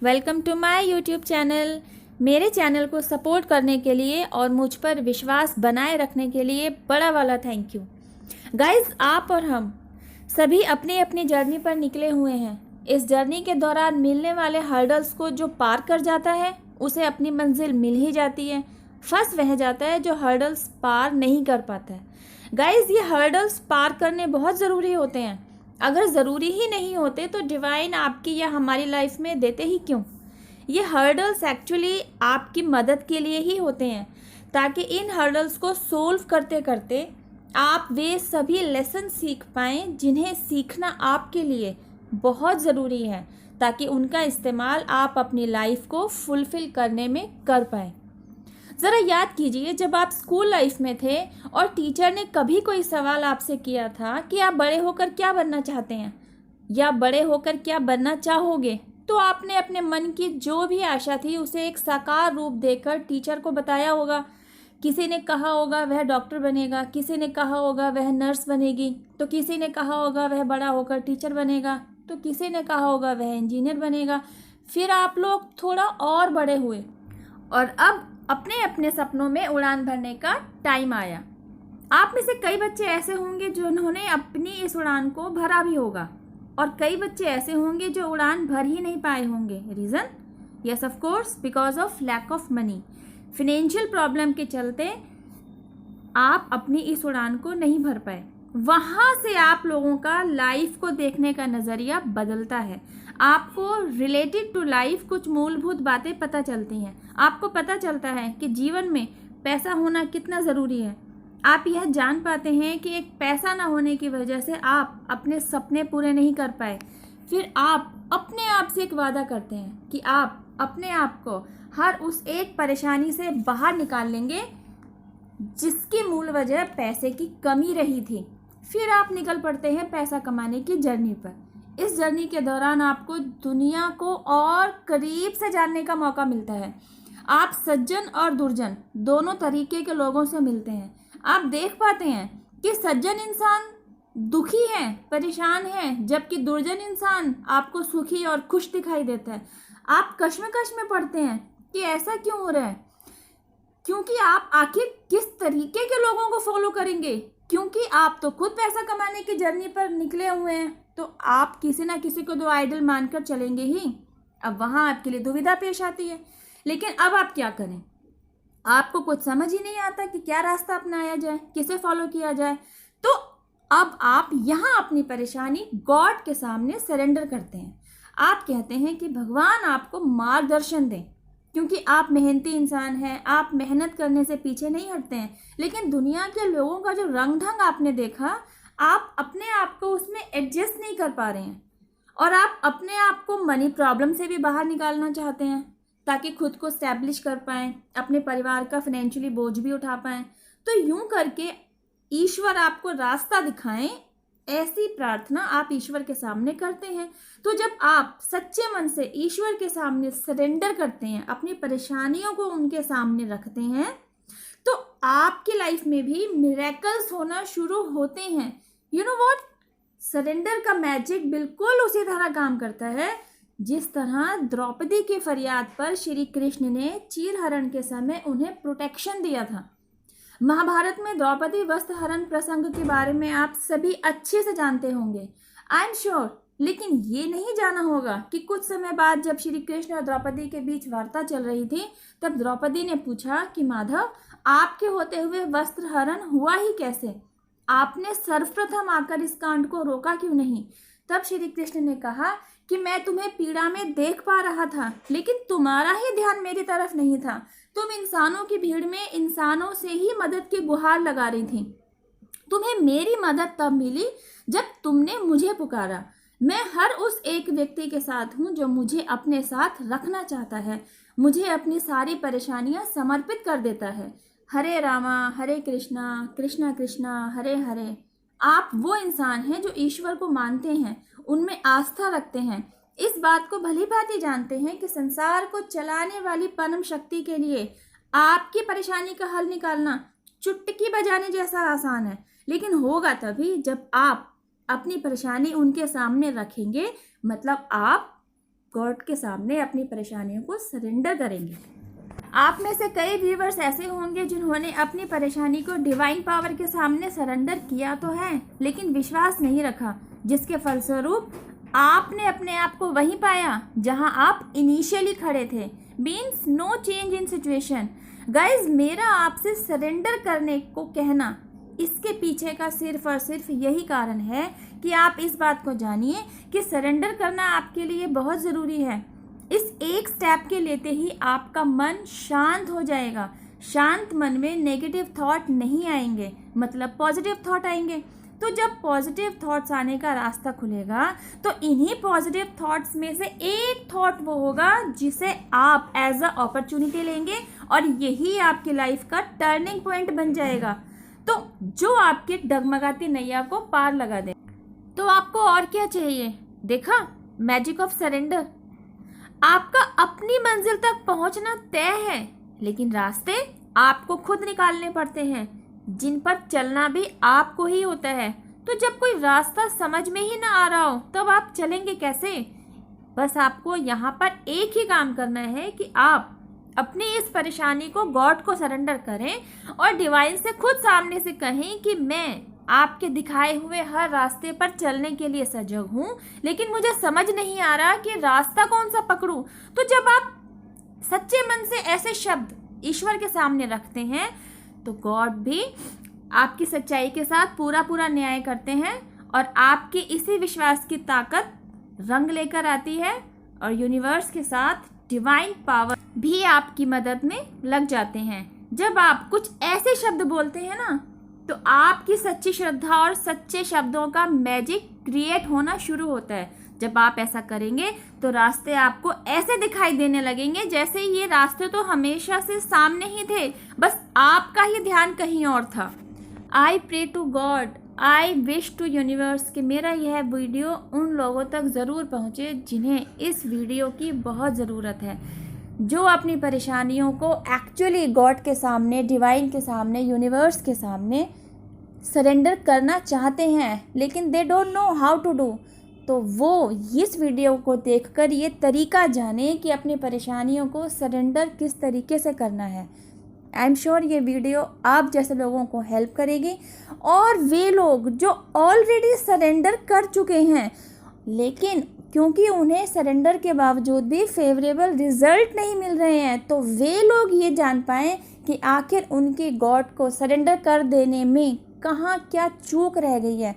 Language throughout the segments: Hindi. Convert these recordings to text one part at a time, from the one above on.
Welcome to my YouTube channel. मेरे चैनल को सपोर्ट करने के लिए और मुझ पर विश्वास बनाए रखने के लिए बड़ा वाला थैंक यू। गाइस, आप और हम सभी अपनी अपनी जर्नी पर निकले हुए हैं। इस जर्नी के दौरान मिलने वाले हर्डल्स को जो पार कर जाता है उसे अपनी मंजिल मिल ही जाती है। फंस वह जाता है जो हर्डल्स पार नहीं कर पाता है। गाइस, ये हर्डल्स पार करने बहुत ज़रूरी होते हैं। अगर ज़रूरी ही नहीं होते तो डिवाइन आपकी या हमारी लाइफ में देते ही क्यों। ये हर्डल्स एक्चुअली आपकी मदद के लिए ही होते हैं, ताकि इन हर्डल्स को सोल्व करते करते आप वे सभी लेसन सीख पाएँ जिन्हें सीखना आपके लिए बहुत ज़रूरी है, ताकि उनका इस्तेमाल आप अपनी लाइफ को फुलफ़िल करने में कर पाएँ। ज़रा याद कीजिए, जब आप स्कूल लाइफ में थे और टीचर ने कभी कोई सवाल आपसे किया था कि आप बड़े होकर क्या बनना चाहते हैं या बड़े होकर क्या बनना चाहोगे, तो आपने अपने मन की जो भी आशा थी उसे एक साकार रूप देकर टीचर को बताया होगा। किसी ने कहा होगा वह डॉक्टर बनेगा, किसी ने कहा होगा वह नर्स बनेगी, तो किसी ने कहा होगा वह बड़ा होकर टीचर बनेगा, तो किसी ने कहा होगा वह इंजीनियर बनेगा। फिर आप लोग थोड़ा और बड़े हुए और अब अपने अपने सपनों में उड़ान भरने का टाइम आया। आप में से कई बच्चे ऐसे होंगे जिन्होंने अपनी इस उड़ान को भरा भी होगा, और कई बच्चे ऐसे होंगे जो उड़ान भर ही नहीं पाए होंगे। Reason? Yes, of course, because of lack of money. Financial problem के चलते आप अपनी इस उड़ान को नहीं भर पाए। वहाँ से आप लोगों का लाइफ को देखने का नज़रिया बदलता है। आपको रिलेटेड टू लाइफ कुछ मूलभूत बातें पता चलती हैं। आपको पता चलता है कि जीवन में पैसा होना कितना ज़रूरी है। आप यह जान पाते हैं कि एक पैसा ना होने की वजह से आप अपने सपने पूरे नहीं कर पाए। फिर आप अपने आप से एक वादा करते हैं कि आप अपने आप को हर उस एक परेशानी से बाहर निकाल लेंगे जिसकी मूल वजह पैसे की कमी रही थी। फिर आप निकल पड़ते हैं पैसा कमाने की जर्नी पर। इस जर्नी के दौरान आपको दुनिया को और करीब से जानने का मौका मिलता है। आप सज्जन और दुर्जन दोनों तरीके के लोगों से मिलते हैं। आप देख पाते हैं कि सज्जन इंसान दुखी है, परेशान है, जबकि दुर्जन इंसान आपको सुखी और खुश दिखाई देता है। आप कश्मकश में पड़ते हैं कि ऐसा क्यों हो रहा है, क्योंकि आप आखिर किस तरीके के लोगों को फॉलो करेंगे, क्योंकि आप तो खुद पैसा कमाने की जर्नी पर निकले हुए हैं, तो आप किसी ना किसी को तो आइडल मानकर चलेंगे ही। अब वहाँ आपके लिए दुविधा पेश आती है, लेकिन अब आप क्या करें? आपको कुछ समझ ही नहीं आता कि क्या रास्ता अपनाया जाए, किसे फॉलो किया जाए। तो अब आप यहाँ अपनी परेशानी गॉड के सामने सरेंडर करते हैं। आप कहते हैं कि भगवान आपको मार्गदर्शन दें, क्योंकि आप मेहनती इंसान हैं, आप मेहनत करने से पीछे नहीं हटते हैं। लेकिन दुनिया के लोगों का जो रंग ढंग आपने देखा, आप अपने आप को उसमें एडजस्ट नहीं कर पा रहे हैं, और आप अपने आप को मनी प्रॉब्लम से भी बाहर निकालना चाहते हैं ताकि खुद को स्टैब्लिश कर पाएँ, अपने परिवार का फाइनेंशियली बोझ भी उठा पाएँ। तो यूं करके ईश्वर आपको रास्ता दिखाएं, ऐसी प्रार्थना आप ईश्वर के सामने करते हैं। तो जब आप सच्चे मन से ईश्वर के सामने सरेंडर करते हैं, अपनी परेशानियों को उनके सामने रखते हैं, तो आपकी लाइफ में भी मिरेकल्स होना शुरू होते हैं। You know what? सरेंडर का मैजिक बिल्कुल उसी तरह काम करता है जिस तरह द्रौपदी की फरियाद पर श्री कृष्ण ने चीरहरण के समय उन्हें प्रोटेक्शन दिया था। महाभारत में द्रौपदी वस्त्र हरण प्रसंग के बारे में आप सभी अच्छे से जानते होंगे, आई एम श्योर। लेकिन ये नहीं जाना होगा कि कुछ समय बाद जब श्री कृष्ण और द्रौपदी के बीच वार्ता चल रही थी, तब द्रौपदी ने पूछा कि माधव, आपके होते हुए वस्त्र हरण हुआ ही कैसे? आपने सर्वप्रथम आकर इस कांड को रोका क्यों नहीं? तब श्री कृष्ण ने कहा कि मैं तुम्हें पीड़ा में देख पा रहा था, लेकिन तुम्हारा ही ध्यान मेरी तरफ नहीं था। तुम इंसानों की भीड़ में इंसानों से ही मदद की गुहार लगा रही थी। तुम्हें मेरी मदद तब मिली जब तुमने मुझे पुकारा। मैं हर उस एक व्यक्ति के साथ हूँ जो मुझे अपने साथ रखना चाहता है, मुझे अपनी सारी परेशानियाँ समर्पित कर देता है। हरे रामा हरे कृष्णा कृष्णा कृष्णा हरे हरे। आप वो इंसान हैं जो ईश्वर को मानते हैं, उनमें आस्था रखते हैं, इस बात को भली भांति जानते हैं कि संसार को चलाने वाली परम शक्ति के लिए आपकी परेशानी का हल निकालना चुटकी बजाने जैसा आसान है। लेकिन होगा तभी जब आप अपनी परेशानी उनके सामने रखेंगे, मतलब आप गॉड के सामने अपनी परेशानियों को सरेंडर करेंगे। आप में से कई व्यूवर्स ऐसे होंगे जिन्होंने अपनी परेशानी को डिवाइन पावर के सामने सरेंडर किया तो है, लेकिन विश्वास नहीं रखा, जिसके फलस्वरूप आपने अपने आप को वहीं पाया जहां आप इनिशियली खड़े थे। Means no change in situation. Guys, मेरा आपसे सरेंडर करने को कहना, इसके पीछे का सिर्फ और सिर्फ यही कारण है कि आप इस बात को जानिए कि सरेंडर करना आपके लिए बहुत ज़रूरी है। इस एक स्टेप के लेते ही आपका मन शांत हो जाएगा। शांत मन में नेगेटिव थॉट नहीं आएंगे, मतलब पॉजिटिव थॉट आएंगे। तो जब पॉजिटिव थॉट्स आने का रास्ता खुलेगा तो इन्हीं पॉजिटिव थॉट्स में से एक थॉट वो होगा जिसे आप एज अ अपॉर्चुनिटी लेंगे और यही आपकी लाइफ का टर्निंग पॉइंट बन जाएगा, तो जो आपके डगमगाती नैया को पार लगा दे। तो आपको और क्या चाहिए? देखा, मैजिक ऑफ सरेंडर। आपका अपनी मंजिल तक पहुंचना तय है, लेकिन रास्ते आपको खुद निकालने पड़ते हैं, जिन पर चलना भी आपको ही होता है। तो जब कोई रास्ता समझ में ही ना आ रहा हो तब आप चलेंगे कैसे? बस आपको यहाँ पर एक ही काम करना है कि आप अपनी इस परेशानी को गॉड को सरेंडर करें और डिवाइन से खुद सामने से कहें कि मैं आपके दिखाए हुए हर रास्ते पर चलने के लिए सजग हूँ, लेकिन मुझे समझ नहीं आ रहा कि रास्ता कौन सा पकड़ूं। तो जब आप सच्चे मन से ऐसे शब्द ईश्वर के सामने रखते हैं तो गॉड भी आपकी सच्चाई के साथ पूरा न्याय करते हैं और आपकी इसी विश्वास की ताकत रंग लेकर आती है और यूनिवर्स के साथ डिवाइन पावर भी आपकी मदद में लग जाते हैं। जब आप कुछ ऐसे शब्द बोलते हैं ना, तो आपकी सच्ची श्रद्धा और सच्चे शब्दों का मैजिक क्रिएट होना शुरू होता है। जब आप ऐसा करेंगे तो रास्ते आपको ऐसे दिखाई देने लगेंगे जैसे ये रास्ते तो हमेशा से सामने ही थे, बस आपका ही ध्यान कहीं और था। I pray to God, I wish to universe कि मेरा यह वीडियो उन लोगों तक ज़रूर पहुँचे जिन्हें इस वीडियो की बहुत ज़रूरत है, जो अपनी परेशानियों को एक्चुअली गॉड के सामने, डिवाइन के सामने, यूनिवर्स के सामने सरेंडर करना चाहते हैं, लेकिन they don't know how to do. तो वो इस वीडियो को देखकर ये तरीका जाने कि अपनी परेशानियों को सरेंडर किस तरीके से करना है। आई एम श्योर ये वीडियो आप जैसे लोगों को हेल्प करेगी, और वे लोग जो ऑलरेडी सरेंडर कर चुके हैं लेकिन क्योंकि उन्हें सरेंडर के बावजूद भी फेवरेबल रिजल्ट नहीं मिल रहे हैं, तो वे लोग ये जान पाएँ कि आखिर उनकी गॉड को सरेंडर कर देने में कहाँ क्या चूक रह गई है,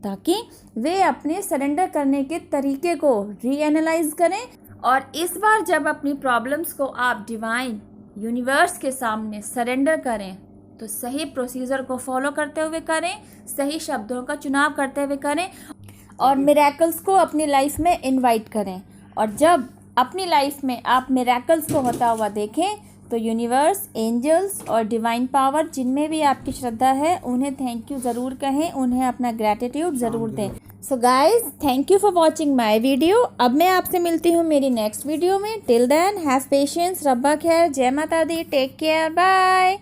ताकि वे अपने सरेंडर करने के तरीके को रीएनालाइज करें। और इस बार जब अपनी प्रॉब्लम्स को आप डिवाइन यूनिवर्स के सामने सरेंडर करें तो सही प्रोसीजर को फॉलो करते हुए करें, सही शब्दों का चुनाव करते हुए करें और मिरेकल्स को अपनी लाइफ में इनवाइट करें। और जब अपनी लाइफ में आप मिरेकल्स को होता हुआ देखें तो यूनिवर्स, एंजल्स और डिवाइन पावर जिनमें भी आपकी श्रद्धा है उन्हें थैंक यू ज़रूर कहें, उन्हें अपना ग्रैटिट्यूड ज़रूर दें। So guys, thank you for watching my video. अब मैं आपसे मिलती हूँ मेरी नेक्स्ट वीडियो में। टिल देन हैव पेशेंस, रब्बा खैर, जय माता दी, टेक केयर, बाय।